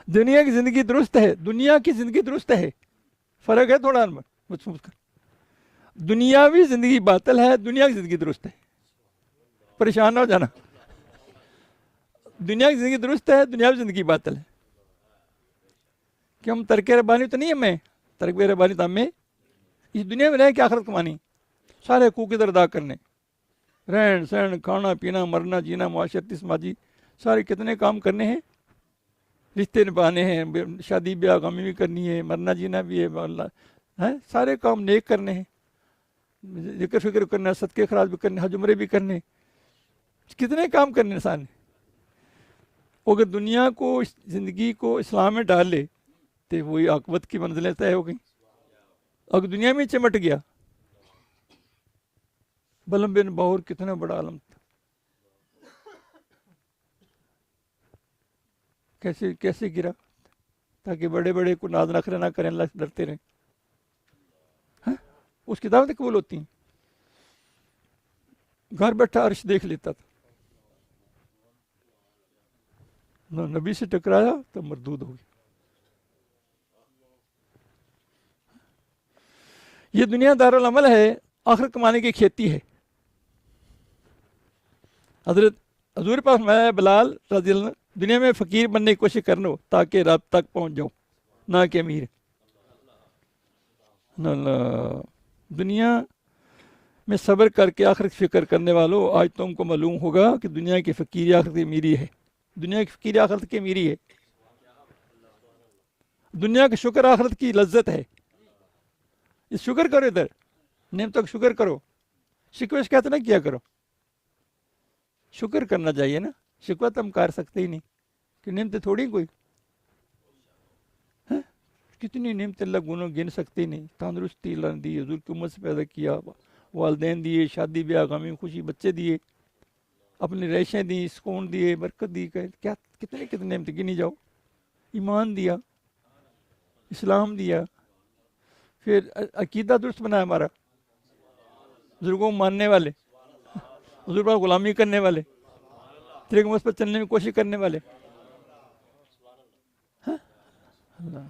دنیا کی زندگی درست ہے، دنیا کی زندگی درست ہے، فرق ہے تھوڑا دنیاوی زندگی باطل ہے، دنیا کی زندگی درست ہے، پریشان نہ ہو جانا، دنیا کی زندگی درست ہے، دنیاوی زندگی باطل ہے، کہ ہم ترک ربانی تو نہیں ہمیں، ترک ربانی تو ہمیں اس دنیا میں رہے کہ آخرت کمانی، سارے حقوق ادھر ادا کرنے، رہن سہن کھانا پینا مرنا جینا معاشرتی سماجی سارے کتنے کام کرنے ہیں، رشتے نبھانے ہیں، شادی بیاہ غمی بھی کرنی ہے، مرنا جینا بھی ہے، سارے کام نیک کرنے ہیں، ذکر فکر کرنا، صدقے خراج بھی کرنے، حج عمرے بھی کرنے، کتنے کام کرنے انسان نے۔ اگر دنیا کو زندگی کو اسلام میں ڈال لے تو وہی عاقبت کی منزلیں طے ہو گئیں۔ اگر دنیا میں چمٹ گیا، بلم بن باور کتنا بڑا عالم تھا، کیسے گرا، تاکہ بڑے بڑے کو ناز نخرے نہ کریں، اللہ سے ڈرتے رہیں، اس کی دعوتیں قبول ہوتی ہیں، گھر بیٹھا عرش دیکھ لیتا تھا، نبی سے ٹکرایا تو مردود ہو گیا۔ یہ دنیا دارالعمل ہے، آخرت کمانے کی کھیتی ہے۔ حضور پاک میں بلال رضی اللہ عنہ، دنیا میں فقیر بننے کی کوشش کرنا تاکہ رب تک پہنچ جاؤ، نہ کہ امیر۔ دنیا میں صبر کر کے آخرت فکر کرنے والوں، آج تم کو معلوم ہوگا کہ دنیا کی فقیری آخرت کی امیری ہے، دنیا کی فقیری آخرت کی امیری ہے، دنیا کا شکر آخرت کی لذت ہے۔ اس شکر کرو، ادھر نعمتوں کا شکر کرو، شکوہ شکایت نہ کیا کرو، شکر کرنا چاہیے نا، شکوہ تو ہم کر سکتے ہی نہیں کہ نعمتیں تھوڑی کوئی، کتنی نعمتیں اللہ گنوں گن سکتے ہی نہیں، تندرستی اللہ نے دی، حضور کی امت سے پیدا کیا، والدین دیے، شادی بیاہ غمی خوشی بچے دیے، اپنی رہائشیں دی، سکون دیے، برکت دی، کیا کتنے نعمتیں گنی جاؤ، ایمان دیا، اسلام دیا، پھر عقیدہ درست بنایا ہمارا، بزرگوں ماننے والے، حضور پر غلامی کرنے والے، طریق مس پر چلنے کی کوشش کرنے والے، اللہ